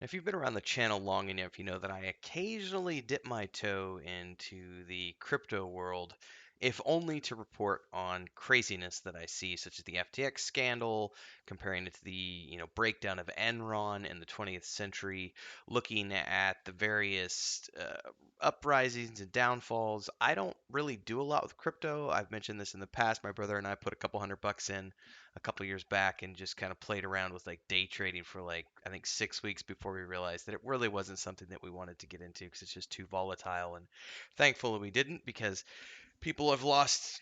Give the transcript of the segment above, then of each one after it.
If you've been around the channel long enough, you know that I occasionally dip my toe into the crypto world, if only to report on craziness that I see, such as the FTX scandal, comparing it to the breakdown of Enron in the 20th century, looking at the various uprisings and downfalls. I don't really do a lot with crypto. I've mentioned this in the past. My brother and I put a couple $100 in a couple years back and just kind of played around with like day trading for like I think 6 weeks before we realized that it really wasn't something that we wanted to get into because it's just too volatile. And thankfully we didn't, because people have lost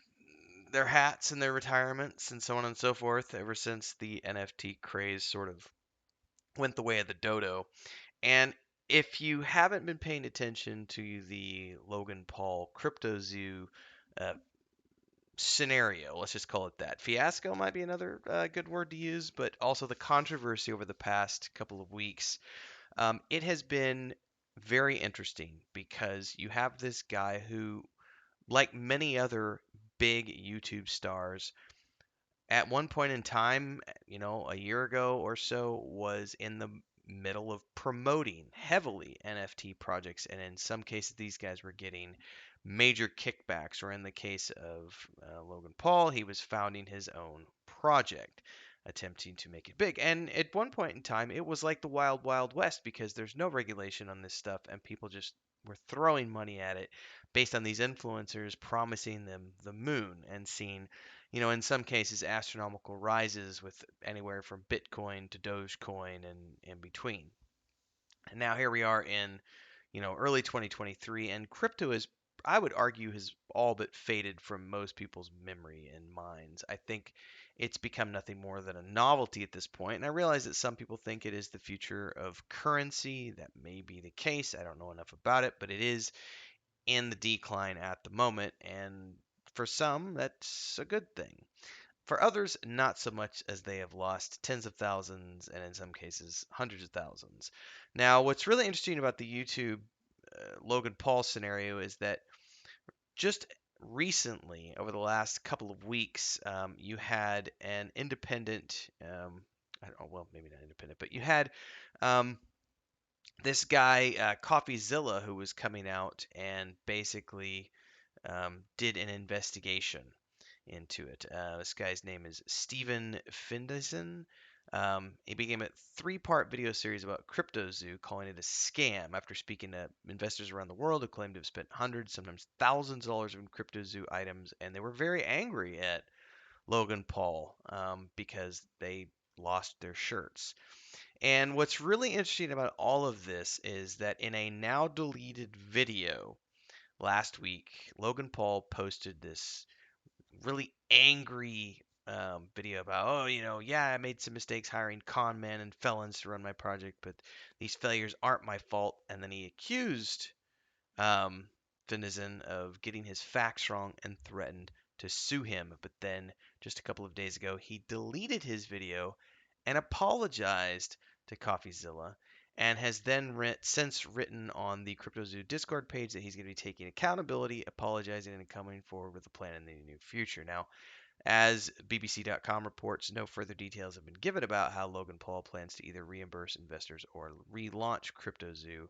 their hats and their retirements and so on and so forth ever since the NFT craze sort of went the way of the dodo. And if you haven't been paying attention to the Logan Paul CryptoZoo uh, scenario, let's just call it that. Fiasco might be another good word to use, but also the controversy over the past couple of weeks. It has been very interesting because you have this guy who, like many other big YouTube stars, at one point in time, a year ago or so, was in the middle of promoting heavily NFT projects, and in some cases, these guys were getting major kickbacks. Or in the case of Logan Paul, he was founding his own project, attempting to make it big. And at one point in time, it was like the wild, wild west because there's no regulation on this stuff, and people just were throwing money at it based on these influencers promising them the moon and seeing in some cases, astronomical rises with anywhere from Bitcoin to Dogecoin and in between. And now here we are in, early 2023, and crypto is, I would argue, has all but faded from most people's memory and minds. I think it's become nothing more than a novelty at this point, and I realize that some people think it is the future of currency. That may be the case. I don't know enough about it, but it is in the decline at the moment, and for some, that's a good thing. For others, not so much, as they have lost tens of thousands and in some cases hundreds of thousands. Now, what's really interesting about the YouTube Logan Paul scenario is that just recently, over the last couple of weeks, you had an independent, I don't know, well, maybe not independent, but you had um, this guy, Coffeezilla, who was coming out and basically did an investigation into it. This guy's name is Stephen Findison. He began a three-part video series about CryptoZoo, calling it a scam after speaking to investors around the world who claimed to have spent hundreds, sometimes thousands of dollars on CryptoZoo items, and they were very angry at Logan Paul because they lost their shirts. And what's really interesting about all of this is that in a now deleted video last week, Logan Paul posted this really angry video about, oh, yeah, I made some mistakes hiring con men and felons to run my project, but these failures aren't my fault. And then he accused um, Denizen of getting his facts wrong and threatened to sue him. But then just a couple of days ago, he deleted his video and apologized to Coffeezilla, and has then since written on the CryptoZoo Discord page that he's going to be taking accountability, apologizing, and coming forward with a plan in the near future. Now, as BBC.com reports, no further details have been given about how Logan Paul plans to either reimburse investors or relaunch CryptoZoo.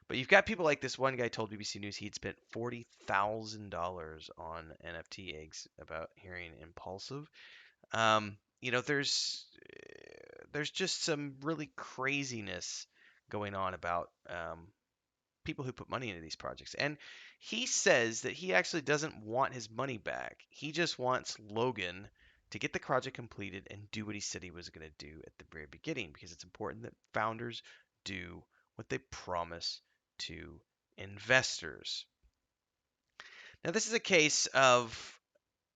But you've got people like this one guy told BBC News he'd spent $40,000 on NFT eggs about hearing impulsive. There's just some really craziness going on about people who put money into these projects. And he says that he actually doesn't want his money back. He just wants Logan to get the project completed and do what he said he was going to do at the very beginning, because it's important that founders do what they promise to investors. Now, this is a case of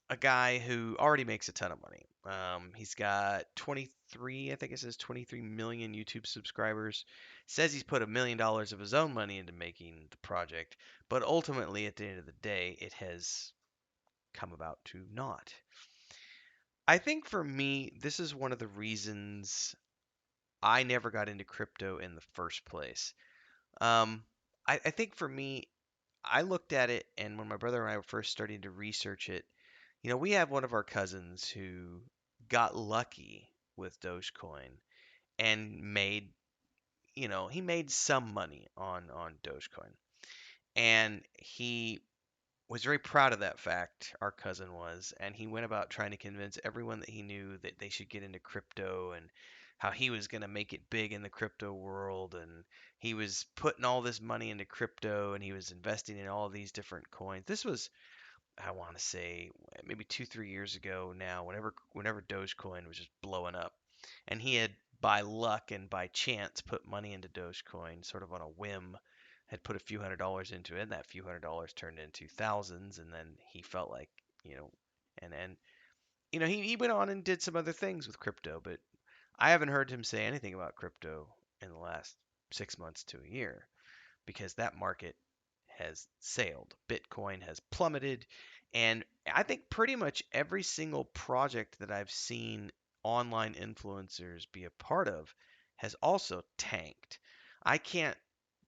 a guy who already makes a ton of money. He's got 23, I think it says 23 million YouTube subscribers. Says he's put $1 million of his own money into making the project, but ultimately, at the end of the day, it has come about to naught. I think for me, this is one of the reasons I never got into crypto in the first place. Um, I think for me, I looked at it, and when my brother and I were first starting to research it, we have one of our cousins who got lucky with Dogecoin and made, he made some money on Dogecoin, and he was very proud of that fact. Our cousin was, and he went about trying to convince everyone that he knew that they should get into crypto and how he was going to make it big in the crypto world, and he was putting all this money into crypto, and he was investing in all these different coins. This was, I want to say, maybe 2 3 years ago now, whenever Dogecoin was just blowing up, and he had by luck and by chance put money into Dogecoin sort of on a whim, had put a few $100s into it, and that few $100s turned into thousands, and then he felt like, you know, and he went on and did some other things with crypto, but I haven't heard him say anything about crypto in the last 6 months to a year because that market has sailed. Bitcoin has plummeted. And I think pretty much every single project that I've seen online influencers be a part of has also tanked. I can't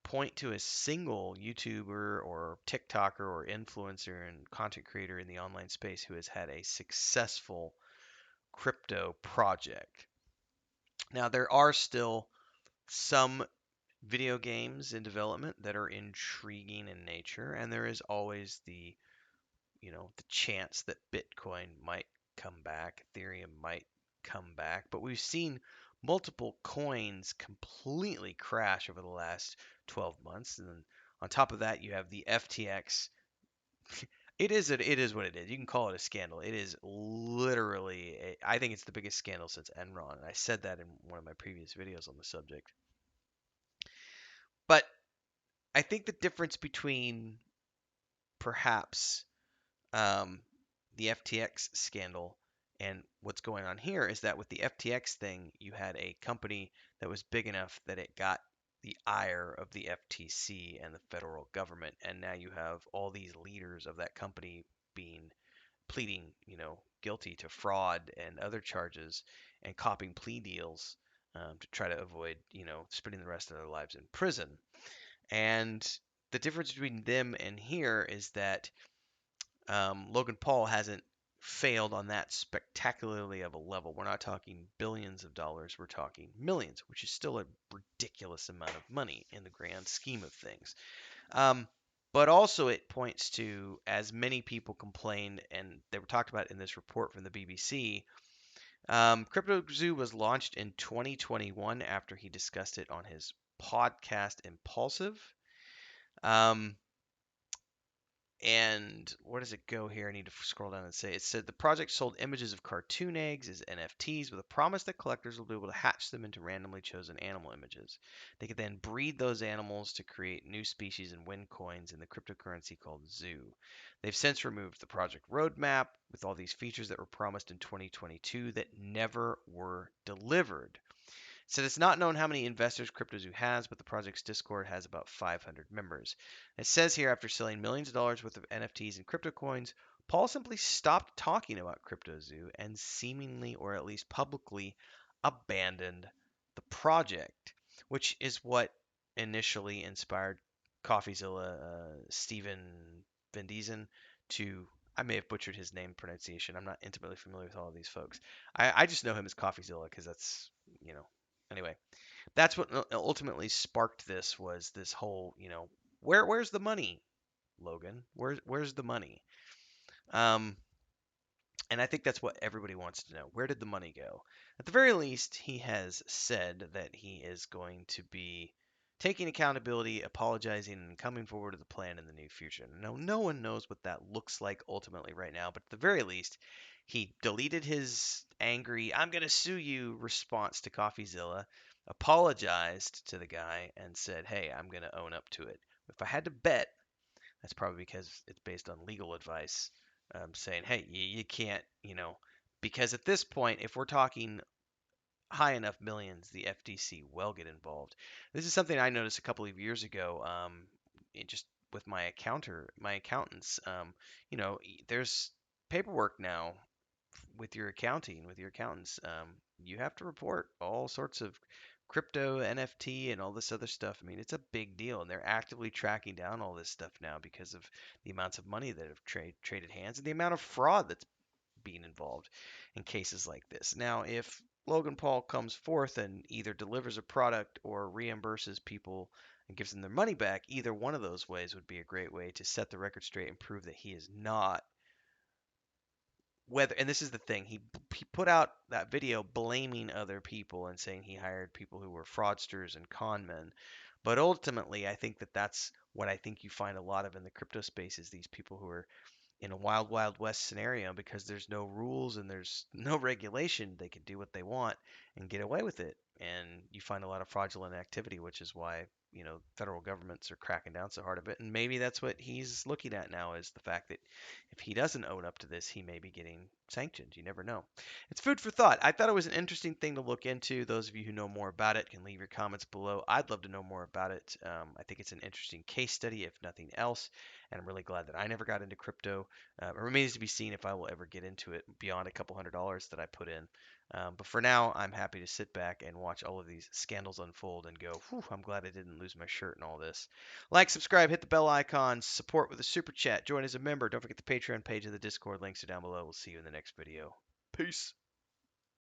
point to a single YouTuber or TikToker or influencer and content creator in the online space who has had a successful crypto project. Now, there are still some video games in development that are intriguing in nature, and there is always the chance that Bitcoin might come back, Ethereum might come back, but we've seen multiple coins completely crash over the last 12 months, and then on top of that, you have the FTX. It is what it is. You can call it a scandal. It is literally, I think it's the biggest scandal since Enron, and I said that in one of my previous videos on the subject. But I think the difference between perhaps um, the FTX scandal and what's going on here is that with the FTX thing, you had a company that was big enough that it got the ire of the FTC and the federal government, and now you have all these leaders of that company being pleading, guilty to fraud and other charges and copping plea deals to try to avoid, spending the rest of their lives in prison. And the difference between them and here is that Logan Paul hasn't failed on that spectacularly of a level. We're not talking billions of dollars, we're talking millions, which is still a ridiculous amount of money in the grand scheme of things. Um, but also, it points to, as many people complained, and they were talked about in this report from the BBC. CryptoZoo was launched in 2021 after he discussed it on his podcast Impulsive. Um, And where does it go here? I need to scroll down and say it said the project sold images of cartoon eggs as NFTs with a promise that collectors will be able to hatch them into randomly chosen animal images. They could then breed those animals to create new species and win coins in the cryptocurrency called Zoo. They've since removed the project roadmap with all these features that were promised in 2022 that never were delivered. Said it's not known how many investors CryptoZoo has, but the project's Discord has about 500 members. It says here after selling millions of dollars worth of NFTs and crypto coins, Paul simply stopped talking about CryptoZoo and seemingly, or at least publicly, abandoned the project, which is what initially inspired Coffeezilla, Steven Van Dezen, to. I may have butchered his name pronunciation. I'm not intimately familiar with all of these folks. I just know him as Coffeezilla because that's, you know, anyway, that's what ultimately sparked this was this whole, where's the money, Logan? Where's the money? Um, and I think that's what everybody wants to know. Where did the money go? At the very least, he has said that he is going to be taking accountability, apologizing, and coming forward with a plan in the near future. No one knows what that looks like ultimately right now, but at the very least, he deleted his angry, I'm going to sue you response to Coffeezilla, apologized to the guy, and said, hey, I'm going to own up to it. If I had to bet, that's probably because it's based on legal advice, saying, hey, you can't, because at this point, if we're talking high enough millions, the FTC will get involved. This is something I noticed a couple of years ago, just with my accountants. There's paperwork now with your accounting, with your accountants. You have to report all sorts of crypto, NFT, and all this other stuff. I mean, it's a big deal, and they're actively tracking down all this stuff now because of the amounts of money that have traded hands and the amount of fraud that's being involved in cases like this. Now, if Logan Paul comes forth and either delivers a product or reimburses people and gives them their money back, either one of those ways would be a great way to set the record straight and prove that he is not whether, and this is the thing, he put out that video blaming other people and saying he hired people who were fraudsters and con men. But ultimately, I think that that's what I think you find a lot of in the crypto space is these people who are in a wild, wild west scenario because there's no rules and there's no regulation. They can do what they want and get away with it. And you find a lot of fraudulent activity, which is why, federal governments are cracking down so hard a bit. And maybe that's what he's looking at now is the fact that if he doesn't own up to this, he may be getting sanctioned. You never know. It's food for thought. I thought it was an interesting thing to look into. Those of you who know more about it can leave your comments below. I'd love to know more about it. I think it's an interesting case study, if nothing else. And I'm really glad that I never got into crypto. It remains to be seen if I will ever get into it beyond a couple $100s that I put in. But for now, I'm happy to sit back and watch all of these scandals unfold and go, whew, I'm glad I didn't lose my shirt and all this. Like, subscribe, hit the bell icon, support with a super chat, join as a member. Don't forget the Patreon page and the Discord links are down below. We'll see you in the next video. Peace.